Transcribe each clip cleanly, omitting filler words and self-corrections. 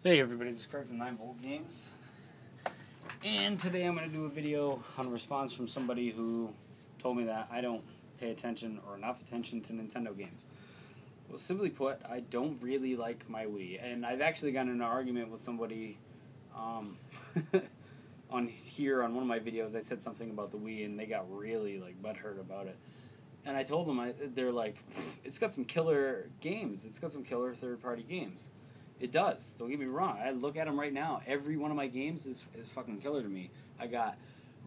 Hey everybody, this is Craig from 9V Games, and today I'm going to do a video on a response from somebody who told me that I don't pay attention or enough attention to Nintendo games. Well, simply put, I don't really like my Wii, and I've actually gotten in an argument with somebody on here on one of my videos. I said something about the Wii, and they got really butthurt about it. And I told them, they're like, it's got some killer games, it's got some killer third-party games. It does. Don't get me wrong. I look at them right now. Every one of my games is fucking killer to me. I got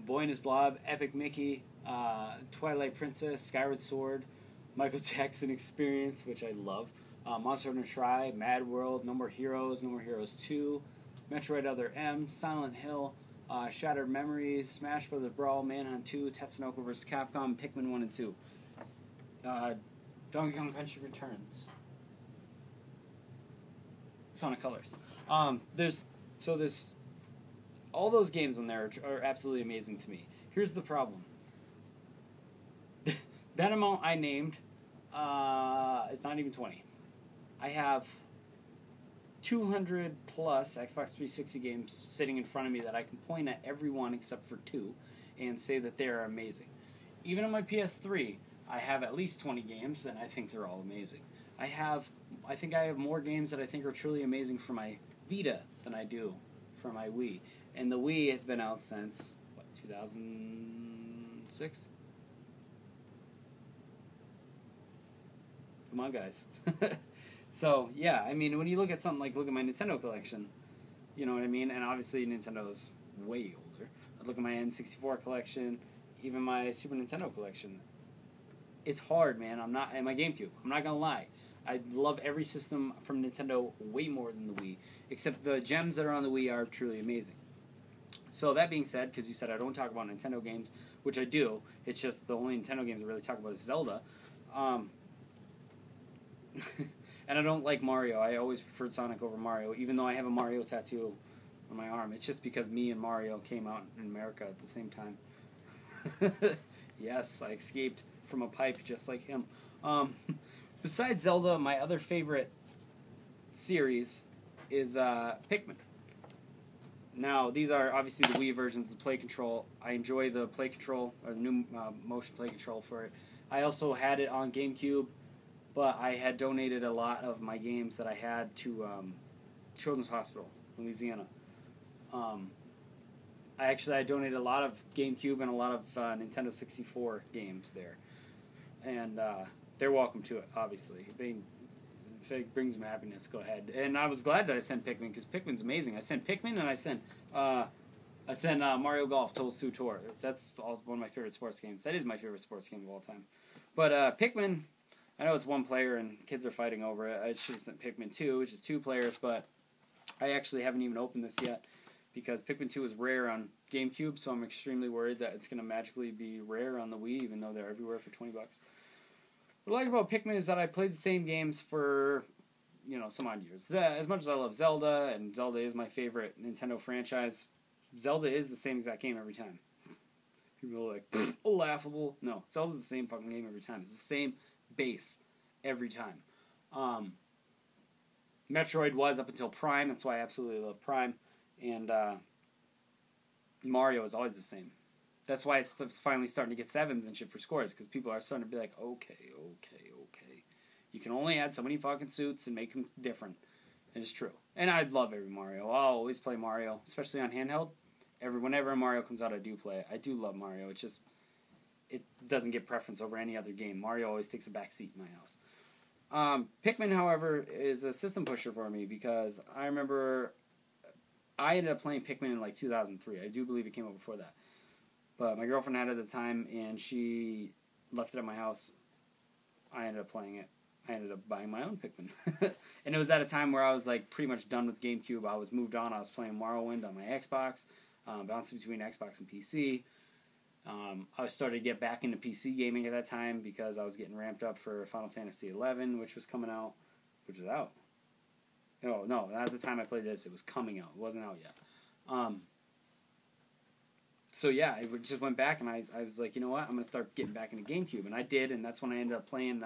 Boy and His Blob, Epic Mickey, Twilight Princess, Skyward Sword, Michael Jackson Experience, which I love, Monster Hunter Tri, Mad World, No More Heroes, No More Heroes 2, Metroid Other M, Silent Hill, Shattered Memories, Smash Bros. Brawl, Manhunt 2, Tatsunoko vs. Capcom, Pikmin 1 and 2. Donkey Kong Country Returns. Sonic Colors. There's all those games on there are absolutely amazing to me. Here's the problem. That amount I named is not even 20. I have 200 plus Xbox 360 games sitting in front of me that I can point at every one except for two and say that they are amazing. Even on my PS3, I have at least 20 games and I think they're all amazing. I think I have more games that I think are truly amazing for my Vita than I do for my Wii. And the Wii has been out since, 2006? Come on, guys. So, yeah, I mean, when you look at something like, look at my Nintendo collection, you know what I mean? And obviously Nintendo's way older. I look at my N64 collection, even my Super Nintendo collection. It's hard, man. And my GameCube. I'm not gonna lie. I love every system from Nintendo way more than the Wii, except the gems that are on the Wii are truly amazing. So that being said, because you said I don't talk about Nintendo games, which I do, it's just the only Nintendo games I really talk about is Zelda. And I don't like Mario. I always preferred Sonic over Mario, even though I have a Mario tattoo on my arm. It's just because me and Mario came out in America at the same time. Yes, I escaped from a pipe just like him. Besides Zelda, my other favorite series is Pikmin. Now, these are obviously the Wii versions of Play Control. I enjoy the Play Control, or the new motion Play Control for it. I also had it on GameCube, but I had donated a lot of my games that I had to Children's Hospital, Louisiana. I donated a lot of GameCube and a lot of Nintendo 64 games there. And they're welcome to it, obviously. If it brings them happiness, go ahead. And I was glad that I sent Pikmin, because Pikmin's amazing. I sent Pikmin, and I sent Mario Golf Toadstool Tour. That's one of my favorite sports games. That is my favorite sports game of all time. But Pikmin, I know it's one player, and kids are fighting over it. I should have sent Pikmin 2, which is 2 players, but I actually haven't even opened this yet, because Pikmin 2 is rare on GameCube, so I'm extremely worried that it's going to magically be rare on the Wii, even though they're everywhere for $20. What I like about Pikmin is that I played the same games for, some odd years. As much as I love Zelda, and Zelda is my favorite Nintendo franchise, Zelda is the same exact game every time. People are like, laughable. No, Zelda's the same fucking game every time. It's the same base every time. Metroid was up until Prime, that's why I absolutely love Prime. And Mario is always the same. That's why it's finally starting to get 7s and shit for scores, because people are starting to be like, okay. You can only add so many fucking suits and make them different. And it's true. And I love every Mario. I'll always play Mario, especially on handheld. Whenever a Mario comes out, I do play it. I do love Mario. It's just, it doesn't get preference over any other game. Mario always takes a back seat in my house. Pikmin, however, is a system pusher for me, because I remember I ended up playing Pikmin in 2003. I do believe it came out before that. But my girlfriend had it at the time, and she left it at my house. I ended up playing it. I ended up buying my own Pikmin. And it was at a time where I was pretty much done with GameCube. I was moved on. I was playing Morrowind on my Xbox, bouncing between Xbox and PC. I started to get back into PC gaming at that time because I was getting ramped up for Final Fantasy XI, which was coming out. Which was out. Oh, no, at the time I played this, it was coming out. It wasn't out yet. So yeah, I just went back and I was like, you know what, I'm going to start getting back into GameCube. And I did, and that's when I ended up playing,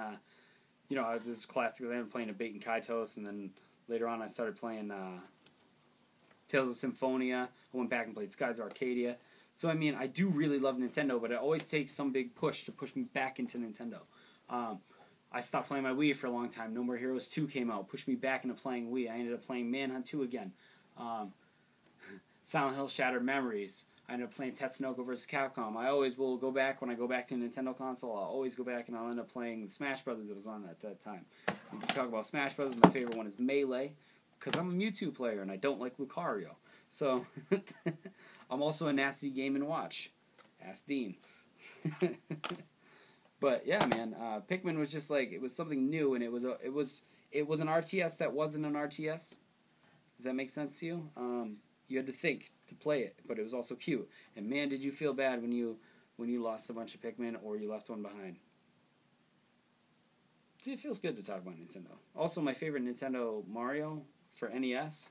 this is classic, I ended up playing a Baten Kaitos, and then later on I started playing Tales of Symphonia. I went back and played Skies of Arcadia. So, I mean, I do really love Nintendo, but it always takes some big push to push me back into Nintendo. I stopped playing my Wii for a long time. No More Heroes 2 came out, pushed me back into playing Wii. I ended up playing Manhunt 2 again. Silent Hill Shattered Memories. I ended up playing Tatsunoko vs. Capcom. I always will go back when I go back to a Nintendo console. I'll always go back and I'll end up playing Smash Brothers that was on at that time. If you talk about Smash Brothers, my favorite one is Melee, because I'm a Mewtwo player and I don't like Lucario. So, I'm also a nasty Game & Watch. Ask Dean. But yeah, man, Pikmin was just like, it was something new, and it was an RTS that wasn't an RTS. Does that make sense to you? You had to think to play it, but it was also cute. And man, did you feel bad when you lost a bunch of Pikmin or you left one behind. See, it feels good to talk about Nintendo. Also, my favorite Nintendo Mario for NES,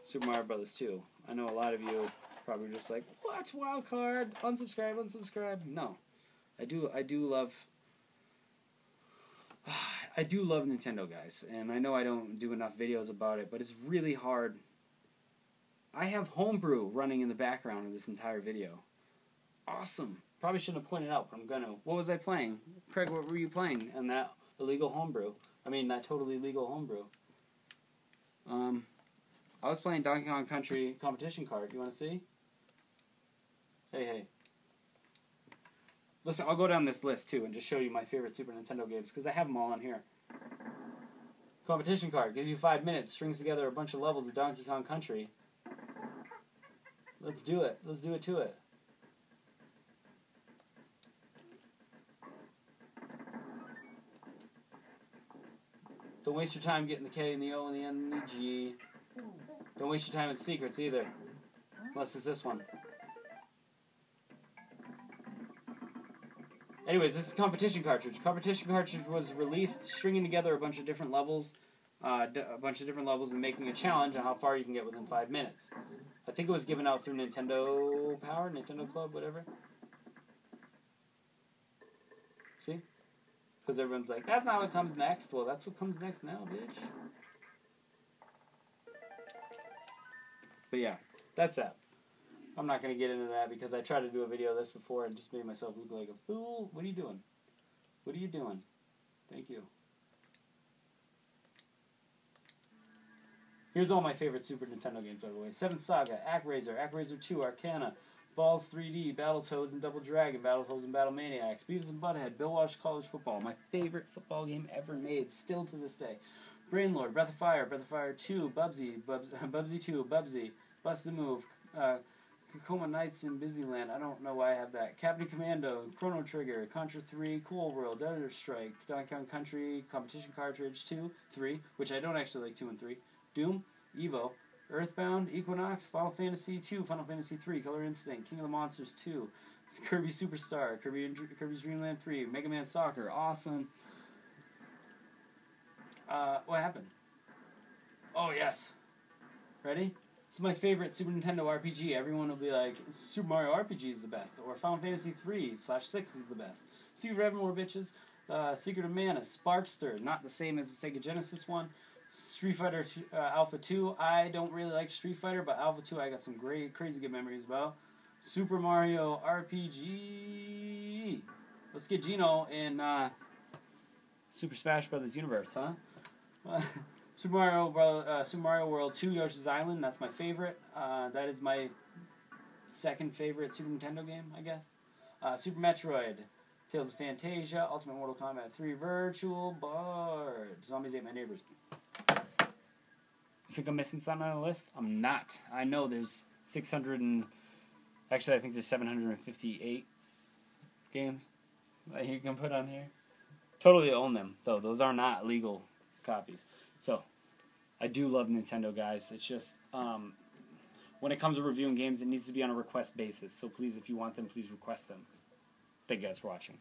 Super Mario Bros. 2. I know a lot of you probably just like, what? Wild card? Unsubscribe. No. I do love Nintendo, guys, and I know I don't do enough videos about it, but it's really hard. I have Homebrew running in the background of this entire video. Awesome. Probably shouldn't have pointed out, but I'm gonna. What was I playing? Craig, what were you playing in that illegal homebrew? I mean, that totally legal homebrew. I was playing Donkey Kong Country competition card. You want to see? Hey. Listen, I'll go down this list, too, and just show you my favorite Super Nintendo games, because I have them all on here. Competition card. Gives you 5 minutes. Strings together a bunch of levels of Donkey Kong Country. Let's do it. Let's do it to it. Don't waste your time getting the K and the O and the N and the G. Don't waste your time in secrets, either. Unless it's this one. Anyways, this is a competition cartridge. Competition cartridge was released stringing together a bunch of different levels, and making a challenge on how far you can get within 5 minutes. I think it was given out through Nintendo Power, Nintendo Club, whatever. See? Because everyone's like, that's not what comes next. Well, that's what comes next now, bitch. But yeah, that's that. I'm not going to get into that because I tried to do a video of this before and just made myself look like a fool. What are you doing? What are you doing? Thank you. Here's all my favorite Super Nintendo games, by the way. Seventh Saga, ActRaiser, ActRaiser 2, Arcana, Balls 3D, Battletoads and Double Dragon, Battletoads and Battle Maniacs, Beavis and Butthead, Bill Walsh College Football, my favorite football game ever made, still to this day. Brainlord, Breath of Fire 2, Bubsy 2, Bubsy, Bust the Move, Kakoma Nights in Busyland, I don't know why I have that. Captain Commando, Chrono Trigger, Contra 3, Cool World, Desert Strike, Donkey Kong Country, Competition Cartridge 2, 3, which I don't actually like 2 and 3, Doom, Evo, Earthbound, Equinox, Final Fantasy 2, Final Fantasy 3, Color Instinct, King of the Monsters 2, Kirby Superstar, Kirby's Dream Land 3, Mega Man Soccer, awesome. What happened? Oh, yes. Ready? This is my favorite Super Nintendo RPG. Everyone will be like, Super Mario RPG is the best, or Final Fantasy 3/6 is the best. Secret of Evermore, bitches. Secret of Mana, Sparkster, not the same as the Sega Genesis one. Street Fighter Alpha 2. I don't really like Street Fighter, but Alpha 2 I got some crazy good memories about. Super Mario RPG. Let's get Gino in Super Smash Brothers Universe, huh? Super Mario World 2 Yoshi's Island. That's my favorite. That is my second favorite Super Nintendo game, I guess. Super Metroid. Tales of Fantasia. Ultimate Mortal Kombat 3. Virtual Bard. Zombies Ate My Neighbors. I think I'm missing something on the list? I'm not. I know there's 600 and... Actually, I think there's 758 games that you can put on here. Totally own them, though. Those are not legal copies. So, I do love Nintendo, guys. It's just, when it comes to reviewing games, it needs to be on a request basis. So please, if you want them, please request them. Thank you guys for watching.